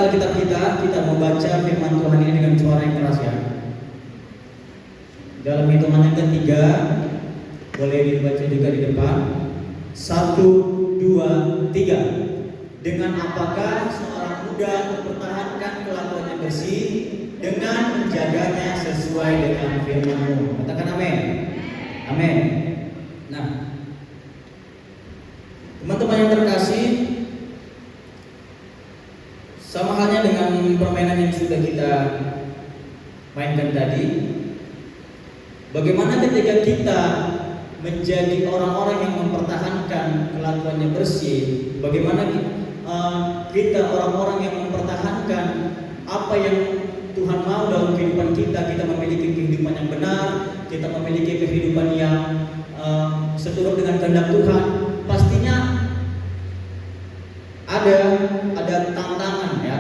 Alkitab kita membaca firman Tuhan ini dengan suara yang keras ya. Dalam hitungan yang ketiga, boleh dibaca juga di depan. 1, 2, 3. Dengan apakah seorang muda mempertahankan kelakuannya bersih dengan menjaganya sesuai dengan firman-Mu. Katakan amin. Amin. Nah, teman-teman yang terkasih, sama halnya dengan permainan yang sudah kita mainkan tadi. Bagaimana ketika kita menjadi orang-orang yang mempertahankan kelakuannya bersih? Bagaimana kita orang-orang yang mempertahankan apa yang Tuhan mau dalam kehidupan kita? Kita memiliki kehidupan yang benar, kita memiliki kehidupan yang seturut dengan kehendak Tuhan. Pastinya ada tantangan ya,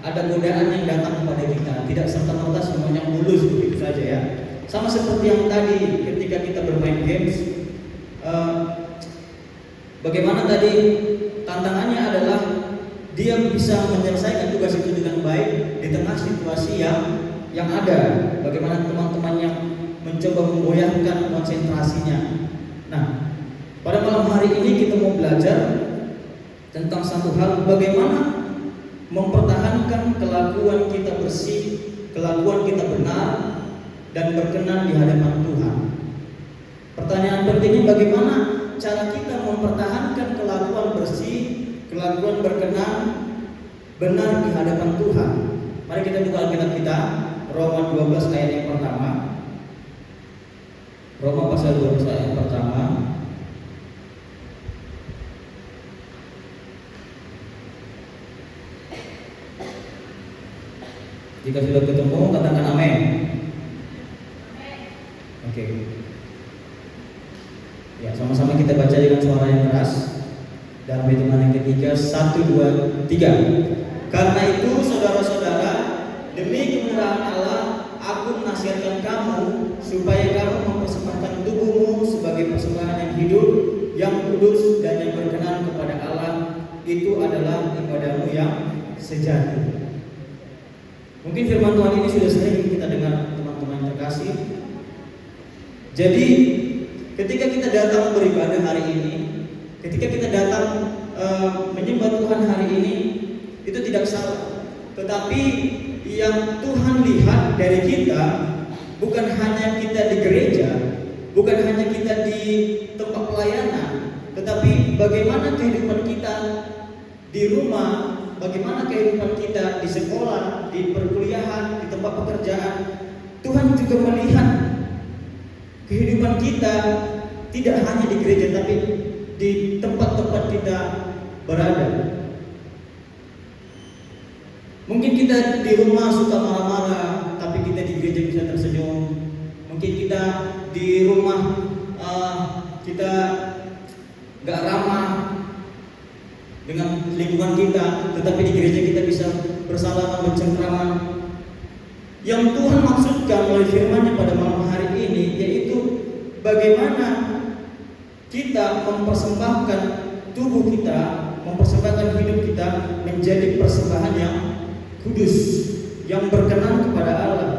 ada godaan yang datang kepada kita. Tidak serta-merta semuanya mulus begitu saja ya. Sama seperti yang tadi ketika kita bermain games, bagaimana tadi tantangannya adalah dia bisa menyelesaikan tugas itu dengan baik di tengah situasi yang ada. Bagaimana teman-teman yang mencoba memgoyahkan konsentrasinya. Nah, pada malam hari ini kita mau belajar tentang satu hal, bagaimana mempertahankan kelakuan kita bersih, kelakuan kita benar dan berkenan di hadapan Tuhan. Pertanyaan pentingnya, bagaimana cara kita mempertahankan kelakuan bersih, kelakuan berkenan, benar di hadapan Tuhan. Mari kita buka Alkitab kita, Roma 12 ayat yang pertama. Roma pasal 12 ayat yang pertama. Jika sudah ketemu, katakan amin. Oke. Ya, sama-sama kita baca dengan suara yang keras. Dalam hitungan yang ketiga, 1, 2, 3. Karena itu, saudara-saudara, demi kemurahan Allah, aku menasihatkan kamu supaya kamu mempersembahkan tubuhmu sebagai persembahan yang hidup, yang kudus dan yang berkenan kepada Allah. Itu adalah ibadahmu yang sejati. Mungkin firman Tuhan ini sudah sering kita dengar teman-teman yang terkasih. Jadi ketika kita datang beribadah hari ini, ketika kita datang menyembah Tuhan hari ini, itu tidak salah. Tetapi yang Tuhan lihat dari kita bukan hanya kita di gereja, bukan hanya kita di tempat pelayanan, tetapi bagaimana kehidupan kita di rumah, bagaimana kehidupan kita di sekolah, di perkuliahan, di tempat pekerjaan. Tuhan juga melihat kehidupan kita tidak hanya di gereja, tapi di tempat-tempat kita berada. Mungkin kita di rumah suka marah-marah, tapi kita di gereja bisa tersenyum. Mungkin kita di rumah kita gak ramah dengan lingkungan kita, tetapi di gereja kita bisa bersalaman, bercengkrama. Yang Tuhan maksudkan oleh firman-Nya pada malam hari ini, yaitu bagaimana kita mempersembahkan tubuh kita, mempersembahkan hidup kita menjadi persembahan yang kudus, yang berkenan kepada Allah.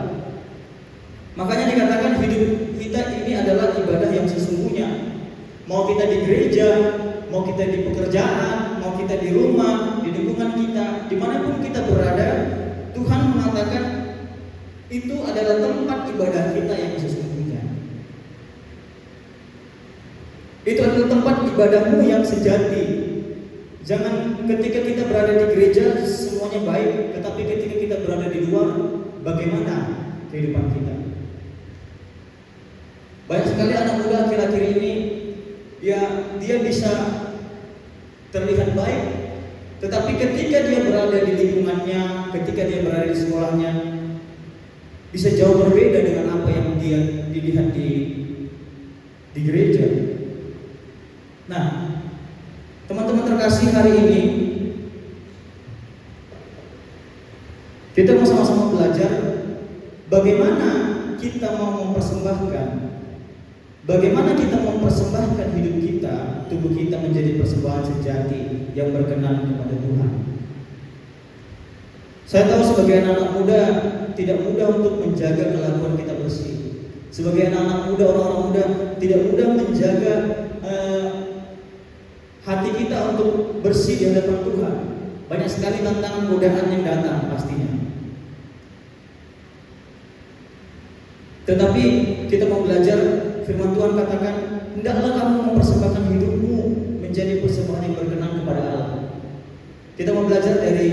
Makanya dikatakan hidup kita ini adalah ibadah yang sesungguhnya. Mau kita di gereja, mau kita di pekerjaan, mau kita di rumah, di lingkungan kita, dimanapun kita berada, Tuhan mengatakan itu adalah tempat ibadah kita yang sesungguhnya. Itu adalah tempat ibadahmu yang sejati. Jangan ketika kita berada di gereja semuanya baik, tetapi ketika kita berada di luar, bagaimana kehidupan kita? Banyak sekali anak muda akhir-akhir ini, dia bisa terlihat baik, tetapi ketika dia berada di lingkungannya, ketika dia berada di sekolahnya, bisa jauh berbeda dengan apa yang dia dilihat di gereja. Nah, teman-teman terkasih, hari ini kita mau sama-sama belajar bagaimana kita mau mempersembahkan, bagaimana kita mempersembahkan hidup kita, tubuh kita menjadi persembahan sejati yang berkenan kepada Tuhan. Saya tahu sebagai anak muda tidak mudah untuk menjaga kelakuan kita bersih. Sebagai anak muda, orang-orang muda tidak mudah menjaga hati kita untuk bersih di hadapan Tuhan. Banyak sekali tantangan godaan yang datang pastinya. Tetapi kita mau belajar, firman Tuhan katakan, hendaklah kamu mempersembahkan hidupmu menjadi persembahan yang berkenan kepada Allah. Kita mau belajar dari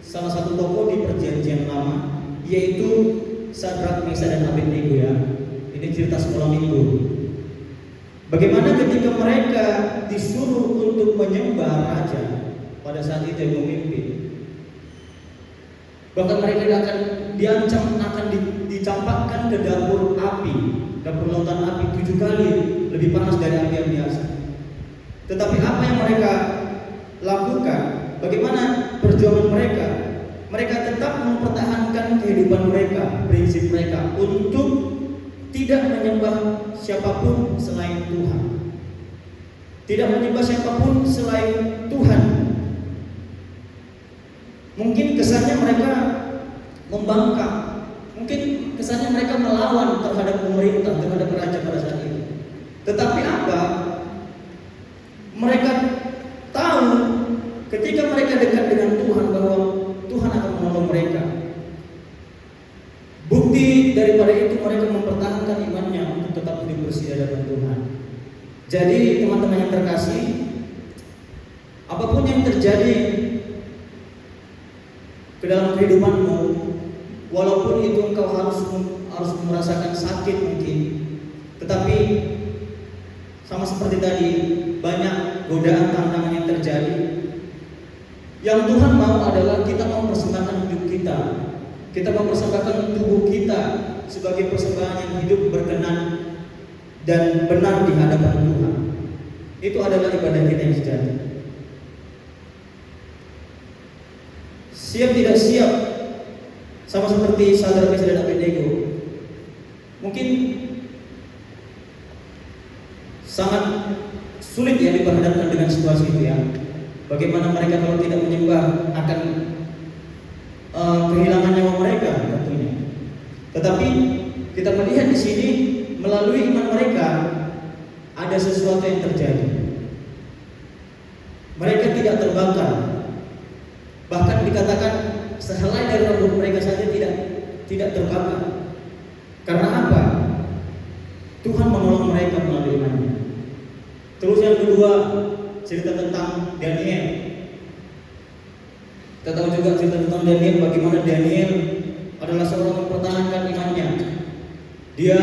salah satu tokoh di Perjanjian Lama, yaitu Sadrak, Mesha, dan Abednego ya. Ini cerita sekolah minggu. Bagaimana ketika mereka disuruh untuk menyembah raja pada saat itu yang memimpin. Bahkan mereka akan diancam, akan dicampakkan ke dapur api, dapur lautan api 7 kali lebih panas dari api yang biasa. Tetapi apa yang mereka lakukan? Bagaimana perjuangan mereka? Mereka tetap mempertahankan kehidupan mereka, prinsip mereka untuk tidak menyembah siapapun selain Tuhan. Tidak menyembah siapapun selain Tuhan. Mungkin kesannya mereka membangkang, mungkin kesannya mereka melawan terhadap pemerintah, terhadap raja pada saat itu. Tetapi apa? Mereka tahu ketika mereka dekat dengan Tuhan bahwa Tuhan akan menolong mereka. Bukti daripada itu mereka mempertahankan imannya untuk tetap hidup bersih di hadapan Tuhan. Jadi teman-teman yang terkasih, apapun yang terjadi ke dalam kehidupanmu, walaupun itu engkau harus merasakan sakit mungkin, tetapi sama seperti tadi, banyak godaan tantangan yang terjadi. Yang Tuhan mau adalah kita mempersembahkan hidup kita. Kita mempersembahkan tubuh kita sebagai persembahan yang hidup berkenan dan benar di hadapan Tuhan. Itu adalah ibadah kita yang sejati. Siap tidak siap, sama seperti Sadrak, Mesha, dan Abednego, mungkin sangat sulit ya diperhadapkan dengan situasi itu ya. Bagaimana mereka kalau tidak menyembah akan kehilangan nyawa mereka tentunya. Tetapi kita melihat di sini melalui iman mereka ada sesuatu yang terjadi. Mereka tidak terbakar. Bahkan dikatakan sehelai dari rambut mereka saja tidak terbakar. Karena apa? Tuhan menolong mereka melalui imannya. Terus yang kedua, cerita tentang Daniel. Kita tahu juga cerita tentang Daniel, bagaimana Daniel adalah seorang yang mempertahankan imannya. Dia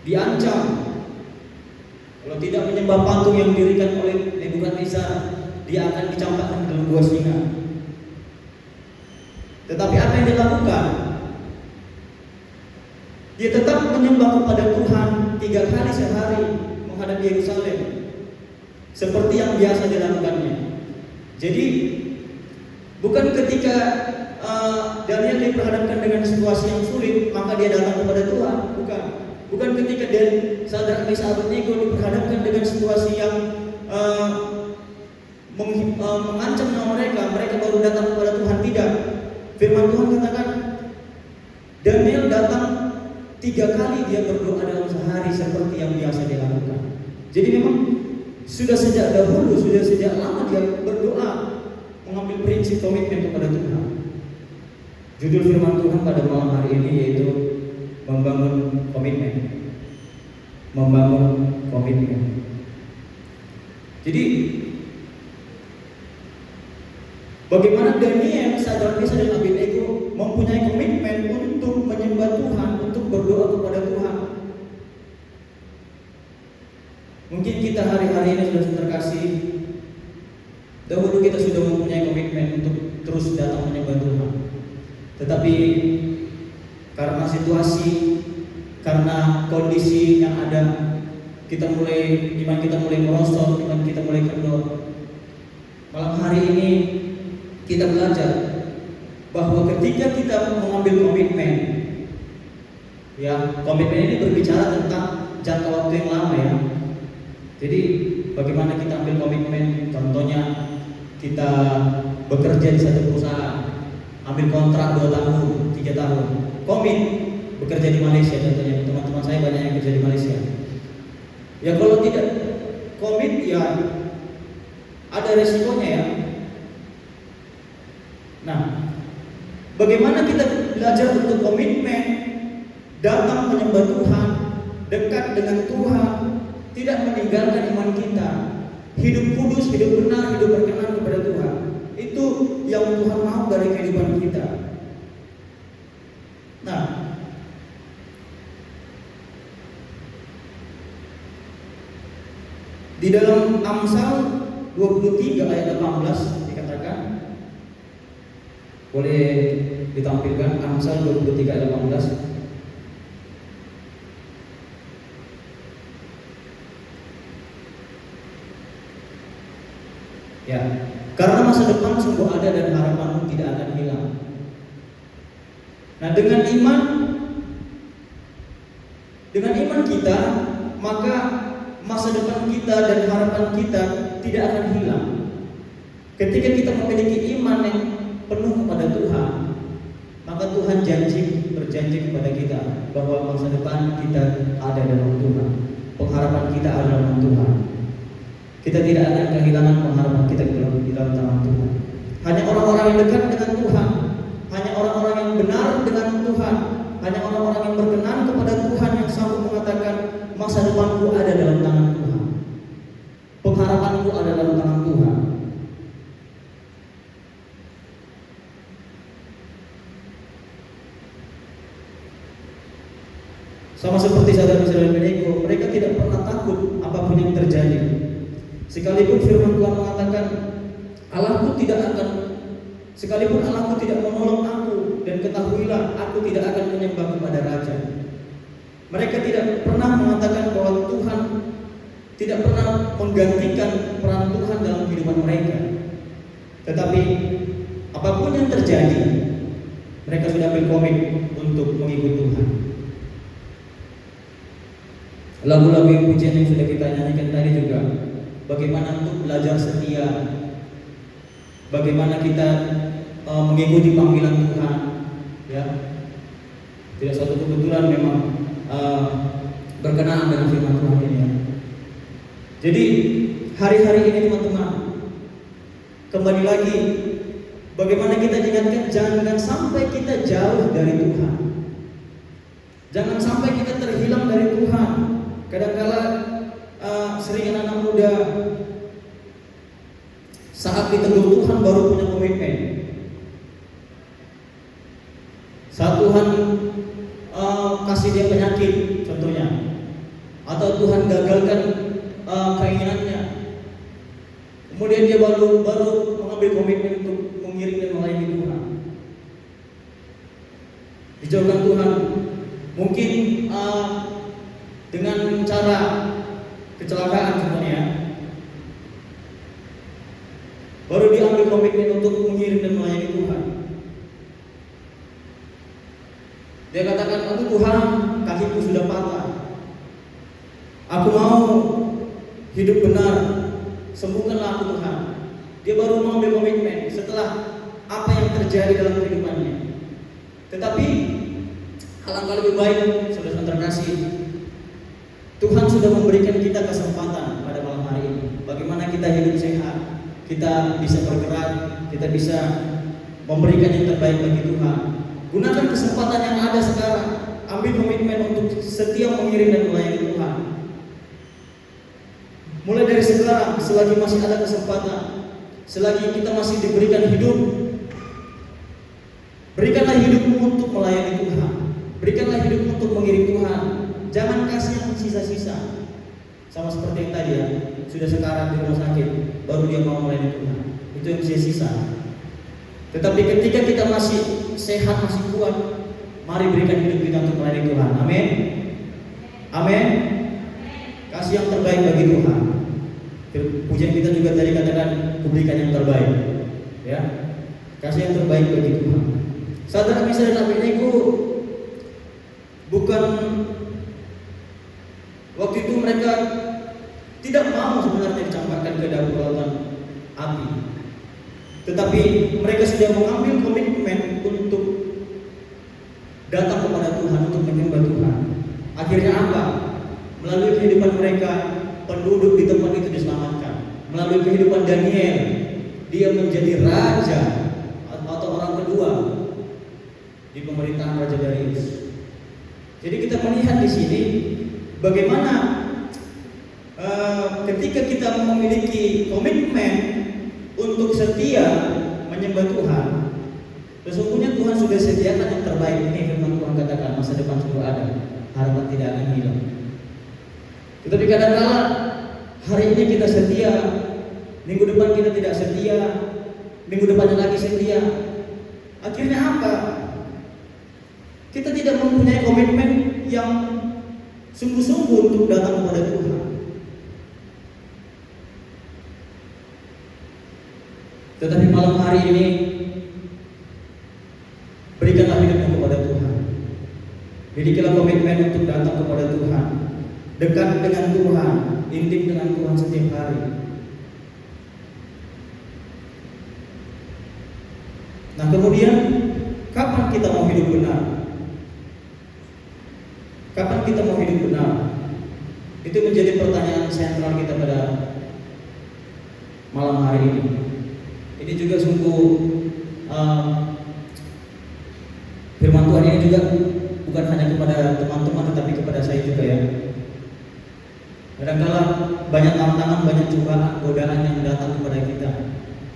diancam kalau tidak menyembah patung yang didirikan oleh Nebukadnezar, dia akan dicampakkan ke dalam gua singa. Tetapi apa yang dia lakukan? Dia tetap menyembah kepada Tuhan 3 kali sehari menghadap Yerusalem, seperti yang biasa dilakukannya. Jadi bukan ketika Daniel diperhadapkan dengan situasi yang sulit maka dia datang kepada Tuhan, bukan ketika Sadrak, Mesha, Abednego diperhadapkan dengan situasi yang mengancam nyawa mereka baru datang kepada Tuhan. Tidak. Firman Tuhan katakan Daniel datang 3 kali dia berdoa dalam sehari seperti yang biasa dia lakukan. Jadi memang sudah sejak dahulu, sudah sejak lama dia berdoa, mengambil prinsip komitmen kepada Tuhan. Judul firman Tuhan pada malam hari ini yaitu membangun komitmen. Membangun komitmen. Jadi bagaimana Daniel, Sadrak, Mesha, dan Abednego mempunyai komitmen untuk menyembah Tuhan, untuk berdoa kepada Tuhan. Mungkin kita hari-hari ini sudah terkasih, dahulu kita sudah mempunyai komitmen untuk terus datang menyembah Tuhan. Tetapi karena situasi, karena kondisi yang ada, iman kita mulai merosot, iman kita mulai kendor. Malam hari ini kita belajar bahwa ketika kita mengambil komitmen, ya komitmen ini berbicara tentang jangka waktu yang lama ya. Jadi bagaimana kita ambil komitmen? Contohnya kita bekerja di satu perusahaan. ambil kontrak 2 tahun, 3 tahun, komit bekerja di Malaysia contohnya. Teman-teman saya banyak yang kerja di Malaysia. Ya kalau tidak komit ya ada resikonya ya. Nah, bagaimana kita belajar untuk komitmen, datang menyembah Tuhan, dekat dengan Tuhan, tidak meninggalkan iman kita, hidup kudus, hidup benar, hidup berkenan kepada Tuhan. Itu yang Tuhan mau dari kehidupan kita. Nah, di dalam Amsal 23 ayat 18 dikatakan, boleh ditampilkan Amsal 23 ayat 18. Ya, karena masa depan sungguh ada dan harapanmu tidak akan hilang. Nah, dengan iman kita, maka masa depan kita dan harapan kita tidak akan hilang. Ketika kita memiliki iman yang penuh kepada Tuhan, maka Tuhan berjanji kepada kita bahwa masa depan kita ada dalam Tuhan, pengharapan kita ada dalam Tuhan. Kita tidak akan kehilangan pengharapan kita di dalam tangan Tuhan. Hanya orang-orang yang dekat dengan Tuhan, hanya orang-orang yang benar dengan Tuhan, hanya orang-orang yang berkenan kepada Tuhan yang sanggup mengatakan masa depanku ada dalam tangan Tuhan, pengharapanku ada dalam tangan Tuhan. Sama seperti saudara-saudara mereka tidak pernah takut apapun yang terjadi. Sekalipun firman Tuhan mengatakan sekalipun Allahku tidak menolong aku, dan ketahuilah aku tidak akan menyembah kepada raja. Mereka tidak pernah mengatakan bahwa Tuhan tidak pernah menggantikan peran Tuhan dalam kehidupan mereka. Tetapi apapun yang terjadi, mereka sudah ambil komit untuk mengikuti Tuhan. Lagu-lagu yang pujian yang sudah kita nyanyikan tadi juga, bagaimana untuk belajar setia, bagaimana kita mengikuti panggilan Tuhan, ya. Tidak suatu kebetulan memang berkenaan dengan firman Tuhan ini, ya. Jadi hari-hari ini teman-teman, kembali lagi, bagaimana kita diingatkan jangan sampai kita jauh dari Tuhan, jangan sampai kita terhilang dari Tuhan. Kadang-kala sering anak-anak muda saat ditegur Tuhan baru punya komitmen. Saat Tuhan kasih dia penyakit contohnya, atau Tuhan gagalkan keinginannya, kemudian dia baru mengambil komitmen untuk mengiring dan melayani Tuhan. Dijauhkan Tuhan mungkin dengan cara kecelakaan contohnya, baru diambil komitmen untuk mengiring dan melayani Tuhan. Dia katakan, "Aduh Tuhan, kakiku sudah patah. Aku mau hidup benar. Sembuhkanlah aku Tuhan." Dia baru mengambil komitmen setelah apa yang terjadi dalam kehidupannya. Tetapi alangkah lebih baik, saudara-saudara terkasih, Tuhan sudah memberikan kita kesempatan pada malam hari ini. Bagaimana kita hidup sehat, kita bisa bergerak, kita bisa memberikan yang terbaik bagi Tuhan. Gunakan kesempatan yang ada sekarang. Ambil komitmen untuk setia mengiring dan melayani Tuhan. Mulai dari sekarang, selagi masih ada kesempatan, selagi kita masih diberikan hidup, berikanlah hidupmu untuk melayani Tuhan. Berikanlah hidupmu untuk mengiring Tuhan. Jangan kasih yang sisa-sisa. Sama seperti yang tadi, ya, sudah sekarang di rumah sakit, baru dia mau melayani Tuhan. Itu yang sisa-sisa. Tetapi ketika kita masih sehat, masih kuat, mari berikan hidup kita untuk melayani Tuhan. Amin. Amin. Kasih yang terbaik bagi Tuhan. Pujian kita juga tadi katakan, berikan yang terbaik, ya. Kasih yang terbaik bagi Tuhan. Saudara bisa dan Abednego bukan waktu itu mereka tidak mau sebenarnya dicampakkan ke dalam lautan api, tetapi mereka sudah mengambil komitmen datang kepada Tuhan untuk menyembah Tuhan. Akhirnya apa? Melalui kehidupan mereka, penduduk di tempat itu diselamatkan. Melalui kehidupan Daniel, dia menjadi raja atau orang kedua di pemerintahan Raja Darius. Jadi kita melihat di sini bagaimana ketika kita memiliki komitmen untuk setia menyembah Tuhan, sesungguhnya Tuhan sudah sediakan yang terbaik. Ini firman Tuhan katakan, masa depan sudah ada, harapan tidak akan hilang. Tetapi kadang-kala hari ini kita setia, minggu depan kita tidak setia, minggu depannya lagi setia. Akhirnya apa? Kita tidak mempunyai komitmen yang sungguh-sungguh untuk datang kepada Tuhan. Tetapi malam hari ini, berikanlah hidupmu kepada Tuhan. Milikilah komitmen untuk datang kepada Tuhan, dekat dengan Tuhan, intim dengan Tuhan setiap hari. Nah, kemudian kapan kita mau hidup benar? Kapan kita mau hidup benar? Itu menjadi pertanyaan sentral kita pada malam hari ini. Ini juga sungguh firman Tuhan ini juga bukan hanya kepada teman-teman, tetapi kepada saya juga ya. Kadang-kala banyak tantangan, banyak cobaan, godaan yang datang kepada kita.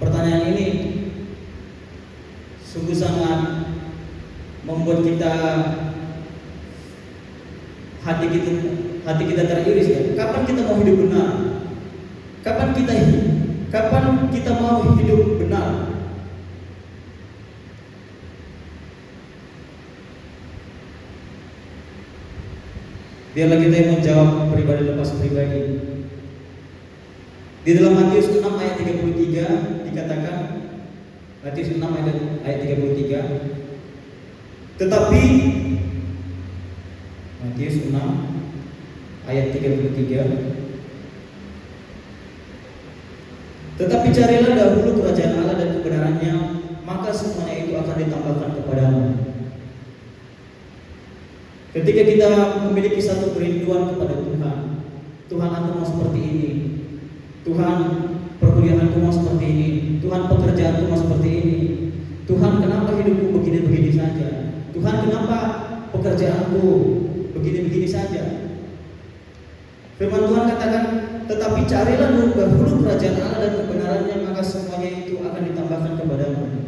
Pertanyaan ini sungguh sangat membuat kita hati kita teriris ya. Kapan kita mau hidup benar? Kapan kita mau hidup benar? Biarlah kita yang menjawab pribadi lepas pribadi. Di dalam Matius 6 ayat 33 dikatakan, Matius 6 ayat 33, tetapi Matius 6 ayat 33, tetapi carilah dahulu kerajaan Allah dan kebenarannya, maka semuanya itu akan ditambahkan kepadamu. Ketika kita memiliki satu kerinduan kepada Tuhan, Tuhan aku mau seperti ini, Tuhan perkuliahanku mau seperti ini, Tuhan pekerjaanku mau seperti ini, Tuhan kenapa hidupku begini-begini saja, Tuhan kenapa pekerjaanku begini-begini saja. Firman Tuhan katakan, tetapi carilah dahulu kerajaan Allah dan kebenarannya, maka semuanya itu akan ditambahkan kepadamu.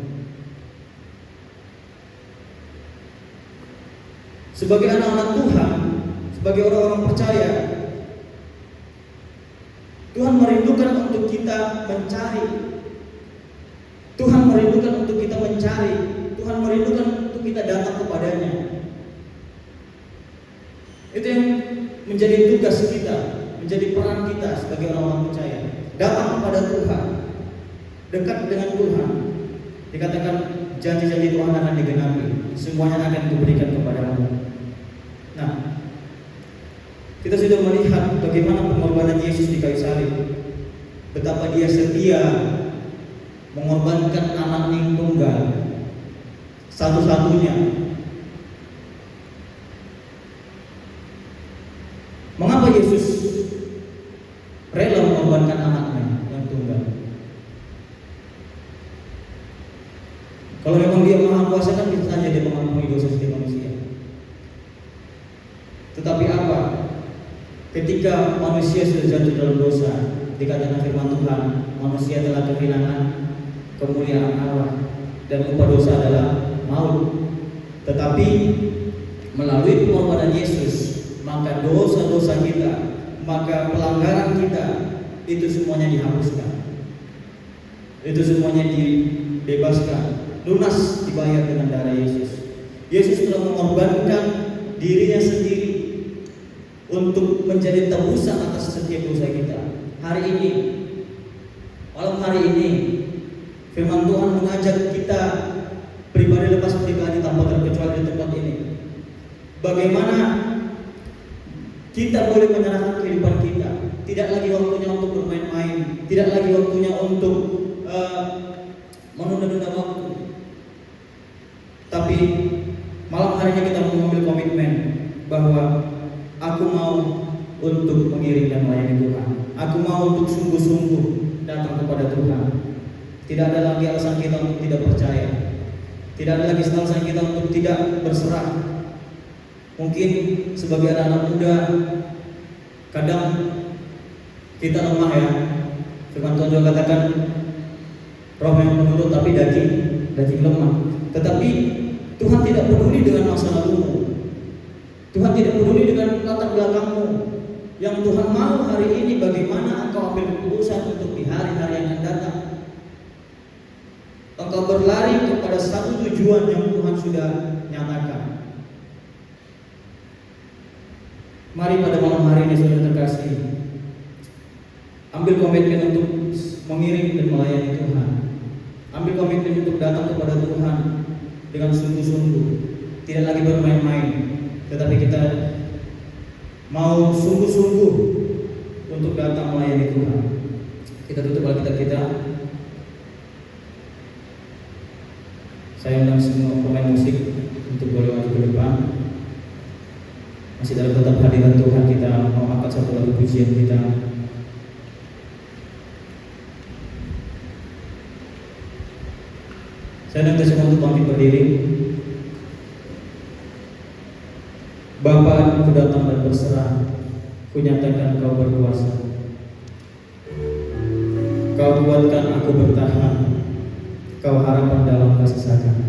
Sebagai anak-anak Tuhan, sebagai orang-orang percaya, Tuhan merindukan untuk kita mencari. Tuhan merindukan untuk kita mencari. Tuhan merindukan untuk kita datang kepadanya. Itu yang menjadi tugas kita, menjadi peran kita sebagai orang-orang percaya. Datang kepada Tuhan, dekat dengan Tuhan. Dikatakan janji-janji Tuhan akan digenapi, semuanya akan diberikan kepadamu. Nah, kita sudah melihat bagaimana pengorbanan Yesus di kayu salib, betapa dia setia mengorbankan anaknya yang tunggal, satu-satunya. Mengapa Yesus rela mengorbankan anaknya yang tunggal? Kalau memang dia maha kuasa kan bisa saja dia mengampuni dosa setiap manusia. Tetapi apa? Ketika manusia sudah jatuh dalam dosa, dikatakan firman Tuhan, manusia telah kehilangan kemuliaan Allah dan upah dosa adalah maut. Tetapi melalui pengorbanan Yesus, maka dosa-dosa kita, maka pelanggaran kita itu semuanya dihapuskan. Itu semuanya dibebaskan, lunas dibayar dengan darah Yesus. Yesus telah mengorbankan dirinya sendiri untuk menjadi tebusan atas setiap dosa kita. Hari ini, malam hari ini, firman Tuhan mengajak kita pribadi lepas pribadi tanpa terkecuali di tempat ini. Bagaimana kita boleh menyerahkan kehidupan kita. Tidak lagi waktunya untuk bermain-main, tidak lagi waktunya untuk menunda-nunda waktu. Tapi Malam harinya kita mengambil komitmen bahwa aku mau untuk mengiring dan melayani Tuhan. Aku mau untuk sungguh-sungguh datang kepada Tuhan. Tidak ada lagi alasan kita untuk tidak percaya. Tidak ada lagi alasan kita untuk tidak berserah. Mungkin sebagai anak-anak muda, kadang kita lemah ya. Firman Tuhan juga katakan, roh yang menurut tapi daging lemah. Tetapi Tuhan tidak peduli dengan masa lalumu. Tuhan tidak peduli dengan latar belakangmu. Yang Tuhan mau hari ini bagaimana engkau ambil keputusan untuk di hari-hari yang akan datang. Engkau berlari kepada satu tujuan yang Tuhan sudah nyatakan. Mari pada malam hari ini saudara terkasih, ambil komitmen untuk mengiring dan melayani Tuhan. Ambil komitmen untuk datang kepada Tuhan dengan sungguh-sungguh. Tidak lagi bermain-main, tetapi kita mau sungguh-sungguh untuk datang melayani Tuhan. Kita tutup Alkitab kita. Saya undang semua pemain musik untuk boleh maju ke depan. Masih dalam tetap hadirat Tuhan, kita mau angkat satu lagu pujian kita. Saya undang semua untuk bangkit berdiri. Bapa, aku datang dan berserah. Ku nyatakan Kau berkuasa. Kau kuatkan aku bertahan. Kau harapan dalam kasih sayang.